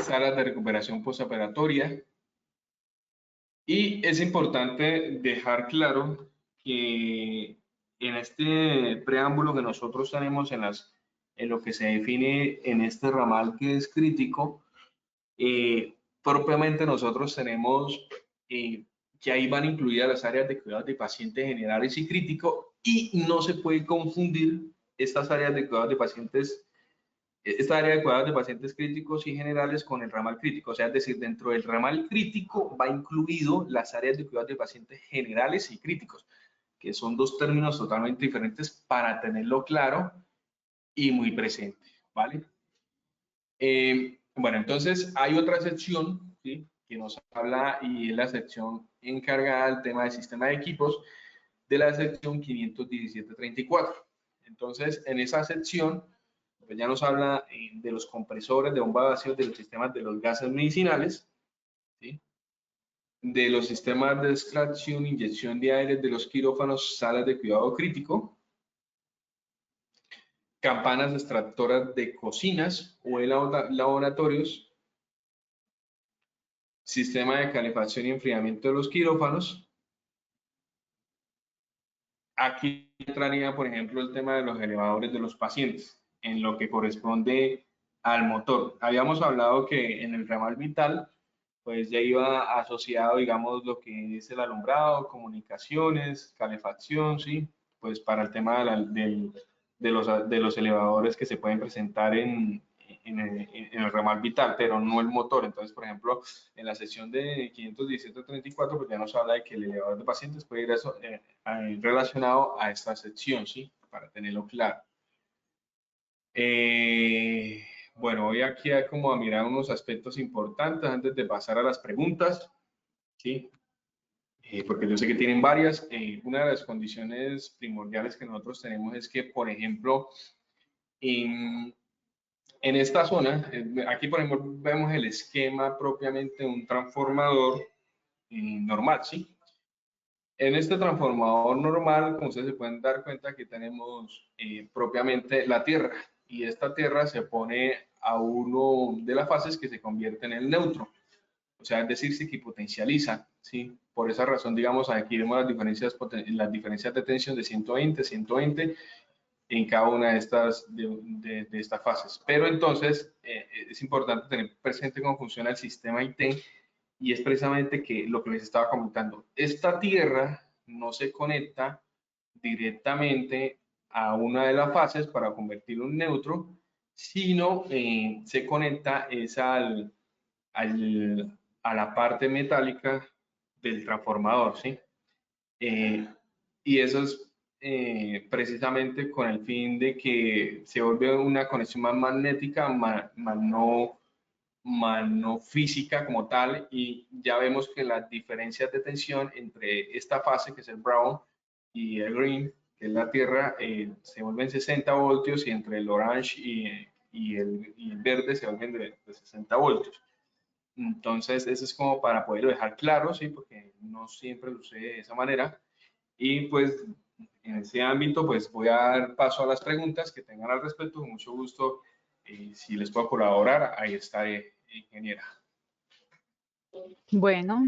salas de recuperación postoperatoria. Y es importante dejar claro que en este preámbulo que nosotros tenemos en lo que se define en este ramal que es crítico, propiamente nosotros tenemos que ahí van incluidas las áreas de cuidados de pacientes generales y críticos, y no se puede confundir estas áreas de cuidados de pacientes, esta área de cuidados de pacientes críticos y generales con el ramal crítico. O sea, es decir, dentro del ramal crítico va incluido las áreas de cuidados de pacientes generales y críticos, que son dos términos totalmente diferentes para tenerlo claro y muy presente, ¿vale? Bueno, entonces hay otra sección, ¿sí?, que nos habla, y es la sección encargada del tema del sistema de equipos, de la sección 517-34. Entonces, en esa sección, pues ya nos habla de los compresores de bomba de vacío, de los sistemas de los gases medicinales, ¿sí?, de los sistemas de extracción, inyección de aire, de los quirófanos, salas de cuidado crítico, campanas extractoras de cocinas o de laboratorios, sistema de calefacción y enfriamiento de los quirófanos. Aquí entraría, por ejemplo, el tema de los elevadores de los pacientes, en lo que corresponde al motor. Habíamos hablado que en el ramal vital, pues ya iba asociado, digamos, lo que es el alumbrado, comunicaciones, calefacción, ¿sí? Pues para el tema de los elevadores que se pueden presentar en el ramal vital, pero no el motor. Entonces, por ejemplo, en la sección de 517-34, pues ya nos habla de que el elevador de pacientes puede ir relacionado a esta sección, ¿sí? Para tenerlo claro. Bueno, voy aquí como a mirar unos aspectos importantes antes de pasar a las preguntas, ¿sí? Porque yo sé que tienen varias. Una de las condiciones primordiales que nosotros tenemos es que, por ejemplo, en esta zona, aquí por ejemplo vemos el esquema propiamente de un transformador normal, ¿sí? En este transformador normal, como ustedes se pueden dar cuenta, aquí tenemos propiamente la tierra, y esta tierra se pone a uno de las fases que se convierte en el neutro, o sea, es decir, se equipotencializa, ¿sí? Por esa razón, digamos, aquí vemos las diferencias de tensión de 120, 120 en cada una de estas fases. Pero entonces es importante tener presente cómo funciona el sistema IT, y es precisamente que lo que les estaba comentando, esta tierra no se conecta directamente a una de las fases para convertirlo en neutro, sino se conecta a la parte metálica del transformador, ¿sí? Y eso es precisamente con el fin de que se vuelve una conexión más magnética, más no física como tal, y ya vemos que las diferencias de tensión entre esta fase, que es el brown, y el green, que es la tierra, se vuelven 60 voltios, y entre el orange y el verde se vuelven de 60 voltios. Entonces, eso es como para poderlo dejar claro, ¿sí? Porque no siempre lo sé de esa manera. Y pues en ese ámbito, pues voy a dar paso a las preguntas que tengan al respecto. Con mucho gusto, si les puedo colaborar, ahí estaré, ingeniera. Bueno,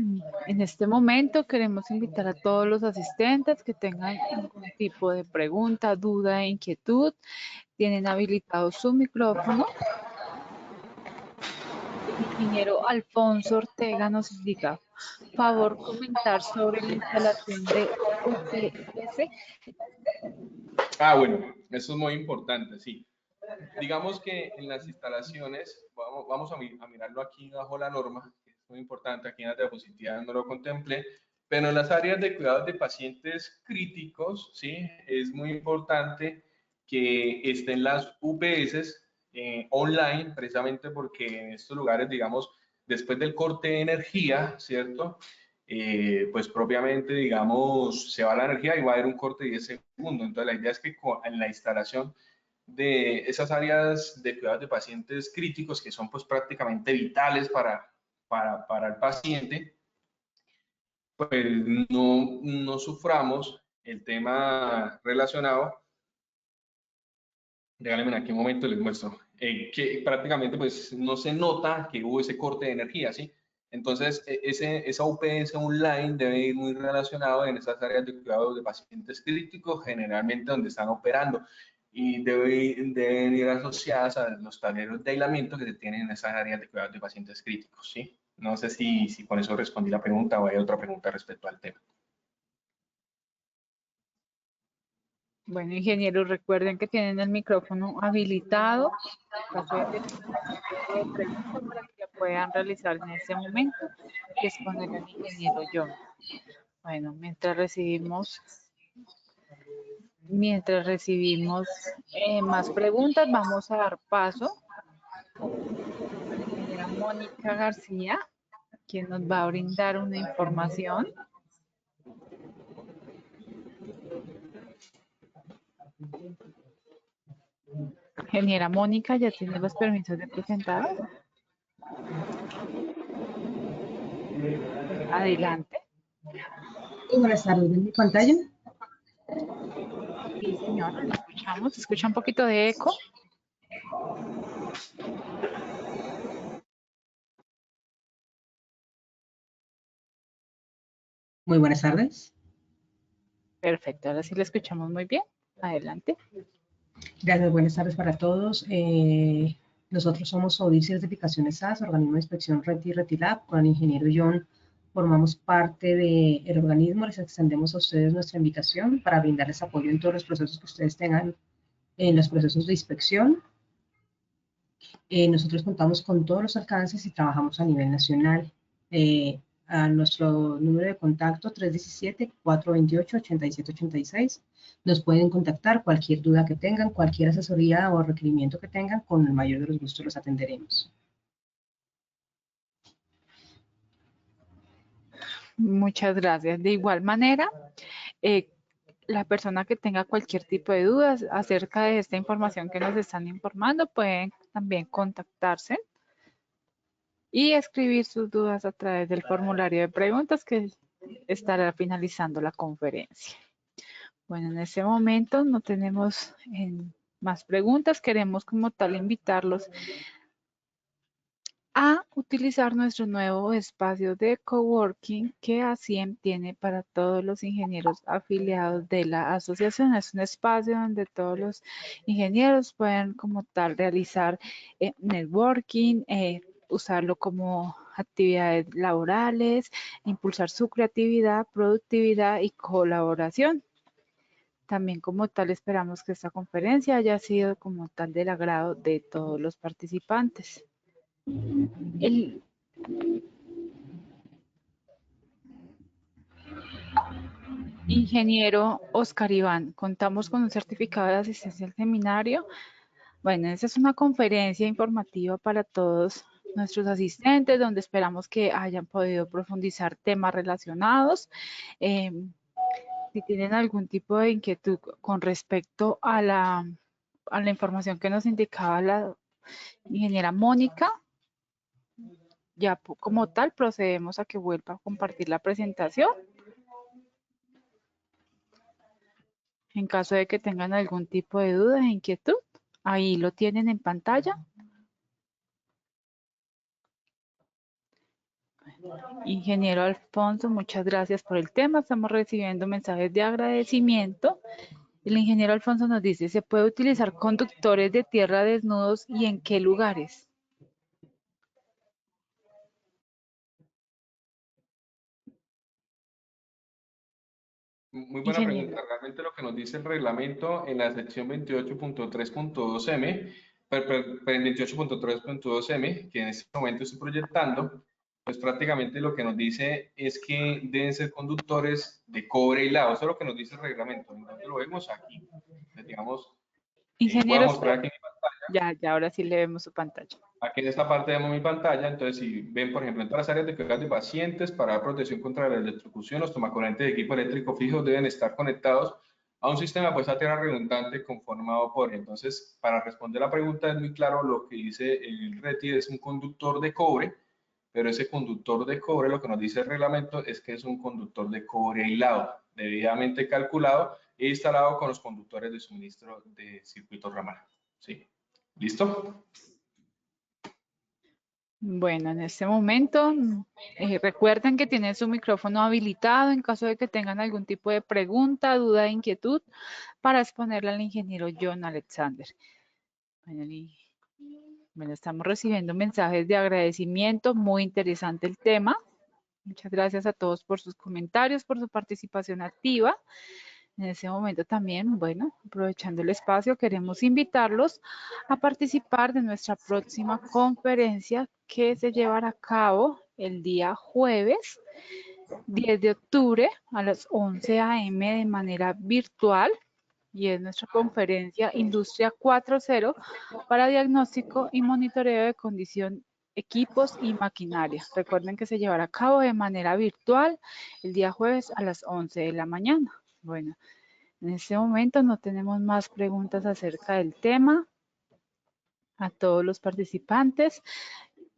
en este momento queremos invitar a todos los asistentes que tengan algún tipo de pregunta, duda e inquietud. Tienen habilitado su micrófono. El ingeniero Alfonso Ortega nos indica, favor comentar sobre la instalación de UPS. Bueno, eso es muy importante, sí. Digamos que en las instalaciones, vamos a mirarlo aquí bajo la norma, que es muy importante, aquí en la diapositiva no lo contemplé, pero en las áreas de cuidados de pacientes críticos, ¿sí? Es muy importante que estén las UPS online, precisamente porque en estos lugares, digamos, después del corte de energía, ¿cierto? pues propiamente, digamos, se va la energía y va a haber un corte de 10 segundos. Entonces la idea es que en la instalación de esas áreas de cuidados de pacientes críticos, que son pues prácticamente vitales para el paciente, pues no suframos el tema relacionado. Regálenme aquí un momento, les muestro. Que prácticamente pues no se nota que hubo ese corte de energía, ¿sí? Entonces, esa UPS online debe ir muy relacionado en esas áreas de cuidados de pacientes críticos, generalmente donde están operando, y deben ir asociadas a los tableros de aislamiento que se tienen en esas áreas de cuidados de pacientes críticos, ¿sí? No sé si con eso respondí la pregunta o hay otra pregunta respecto al tema. Bueno, ingenieros, recuerden que tienen el micrófono habilitado. Caso de tener algún tipo de pregunta para que la puedan realizar en este momento, responder al ingeniero John. Bueno, mientras recibimos más preguntas, vamos a dar paso a la ingeniera Mónica García, quien nos va a brindar una información. Ingeniera Mónica, ¿ya tiene los permisos de presentar? Adelante. Buenas tardes, ¿ven mi pantalla? Sí, señora, la escuchamos. ¿Escucha un poquito de eco? Muy buenas tardes. Perfecto, ahora sí la escuchamos muy bien. Adelante. Gracias, buenas tardes para todos. Nosotros somos ODIR Certificaciones SAS, Organismo de Inspección RETI RETILAB. Con el ingeniero John formamos parte del organismo. Les extendemos a ustedes nuestra invitación para brindarles apoyo en todos los procesos que ustedes tengan en los procesos de inspección. Nosotros contamos con todos los alcances y trabajamos a nivel nacional. A nuestro número de contacto 317-428-8786. Nos pueden contactar cualquier duda que tengan, cualquier asesoría o requerimiento que tengan, con el mayor de los gustos los atenderemos. Muchas gracias. De igual manera, la persona que tenga cualquier tipo de dudas acerca de esta información que nos están informando, pueden también contactarse y escribir sus dudas a través del formulario de preguntas que estará finalizando la conferencia. Bueno, en este momento no tenemos más preguntas. Queremos como tal invitarlos a utilizar nuestro nuevo espacio de coworking que ASIEM tiene para todos los ingenieros afiliados de la asociación. Es un espacio donde todos los ingenieros pueden como tal realizar networking, usarlo como actividades laborales, impulsar su creatividad, productividad y colaboración. También como tal esperamos que esta conferencia haya sido como tal del agrado de todos los participantes. El ingeniero Oscar Iván, contamos con un certificado de asistencia al seminario. Bueno, esa es una conferencia informativa para todos nuestros asistentes, donde esperamos que hayan podido profundizar temas relacionados. Si tienen algún tipo de inquietud con respecto a la información que nos indicaba la ingeniera Mónica, ya como tal procedemos a que vuelva a compartir la presentación. En caso de que tengan algún tipo de duda e inquietud, ahí lo tienen en pantalla. Ingeniero Alfonso, muchas gracias por el tema. Estamos recibiendo mensajes de agradecimiento. El ingeniero Alfonso nos dice, ¿se puede utilizar conductores de tierra desnudos y en qué lugares? Muy buena pregunta. Realmente lo que nos dice el reglamento en la sección 28.3.2M, 28.3.2M, que en este momento estoy proyectando, pues prácticamente lo que nos dice es que deben ser conductores de cobre hilado. Eso es lo que nos dice el reglamento. Entonces lo vemos aquí. Entonces, digamos, voy a Ingeniero, mostrar aquí mi pantalla. ya, ahora sí le vemos su pantalla. Aquí en esta parte vemos mi pantalla, entonces si ven, por ejemplo, en todas las áreas de cuidados de pacientes, para dar protección contra la electrocución, los tomacorrientes de equipo eléctrico fijo deben estar conectados a un sistema pues tierra redundante conformado por. Entonces, para responder la pregunta es muy claro lo que dice el RETI, es un conductor de cobre, pero ese conductor de cobre, lo que nos dice el reglamento es que es un conductor de cobre aislado, debidamente calculado e instalado con los conductores de suministro de circuito ramal. ¿Sí? ¿Listo? Bueno, en este momento recuerden que tienen su micrófono habilitado en caso de que tengan algún tipo de pregunta, duda, inquietud para exponerla al ingeniero John Alexander. Bueno, estamos recibiendo mensajes de agradecimiento, muy interesante el tema. Muchas gracias a todos por sus comentarios, por su participación activa. En ese momento también, bueno, aprovechando el espacio, queremos invitarlos a participar de nuestra próxima conferencia que se llevará a cabo el día jueves 10 de octubre a las 11 a.m. de manera virtual, y es nuestra conferencia Industria 4.0 para diagnóstico y monitoreo de condición, equipos y maquinaria. Recuerden que se llevará a cabo de manera virtual el día jueves a las 11 de la mañana. Bueno, en este momento no tenemos más preguntas acerca del tema. A todos los participantes,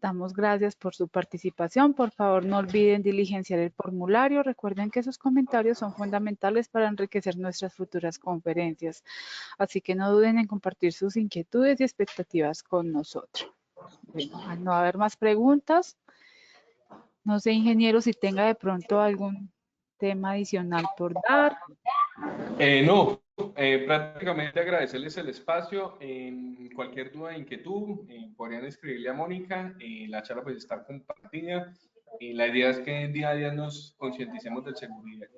damos gracias por su participación. Por favor, no olviden diligenciar el formulario. Recuerden que sus comentarios son fundamentales para enriquecer nuestras futuras conferencias. Así que no duden en compartir sus inquietudes y expectativas con nosotros. Bueno, al no haber más preguntas, no sé, ingeniero, si tenga de pronto algún tema adicional por dar. No, prácticamente agradecerles el espacio. En cualquier duda e inquietud, podrían escribirle a Mónica. La charla pues está compartida. La idea es que día a día nos concienticemos de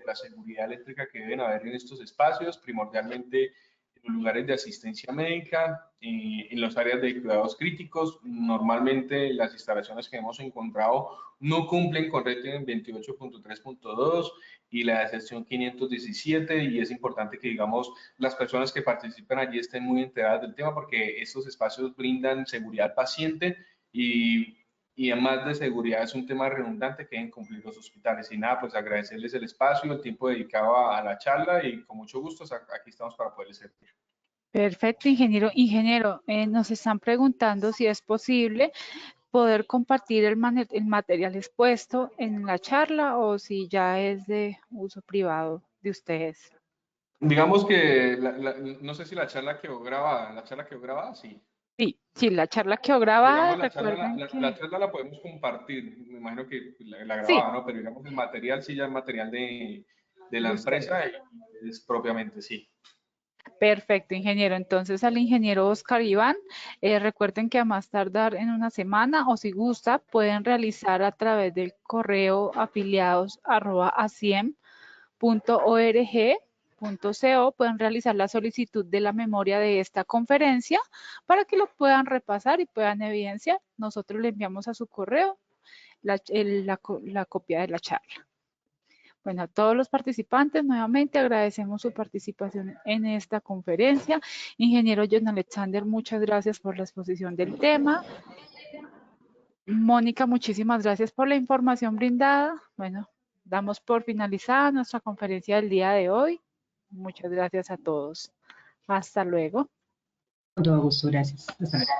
la seguridad eléctrica que deben haber en estos espacios, primordialmente en los lugares de asistencia médica, en las áreas de cuidados críticos. Normalmente las instalaciones que hemos encontrado no cumplen con RETI 28.3.2 y la sección 517, y es importante que, digamos, las personas que participen allí estén muy enteradas del tema, porque estos espacios brindan seguridad al paciente y además de seguridad es un tema redundante que deben cumplir los hospitales. Y nada, pues agradecerles el espacio, el tiempo dedicado a la charla, y con mucho gusto aquí estamos para poderles servir. Perfecto, ingeniero. Ingeniero, nos están preguntando si es posible poder compartir el material expuesto en la charla o si ya es de uso privado de ustedes. Digamos que, no sé si la charla quedó grabada, sí. Sí, la charla quedó grabada, Digamos, recuerden que... la charla la podemos compartir, me imagino que la Sí, grabada, ¿no? Pero digamos, el material sí ya es material de la de ustedes. empresa y es propiamente, sí. Perfecto, ingeniero. Entonces, al ingeniero Oscar Iván, recuerden que a más tardar en una semana, o si gusta, pueden realizar a través del correo afiliados@aciem.org.co, pueden realizar la solicitud de la memoria de esta conferencia para que lo puedan repasar y puedan evidenciar. Nosotros le enviamos a su correo la copia de la charla. Bueno, a todos los participantes, nuevamente agradecemos su participación en esta conferencia. Ingeniero John Alexander, muchas gracias por la exposición del tema. Mónica, muchísimas gracias por la información brindada. Bueno, damos por finalizada nuestra conferencia del día de hoy. Muchas gracias a todos. Hasta luego. Con todo gusto, gracias. Hasta luego.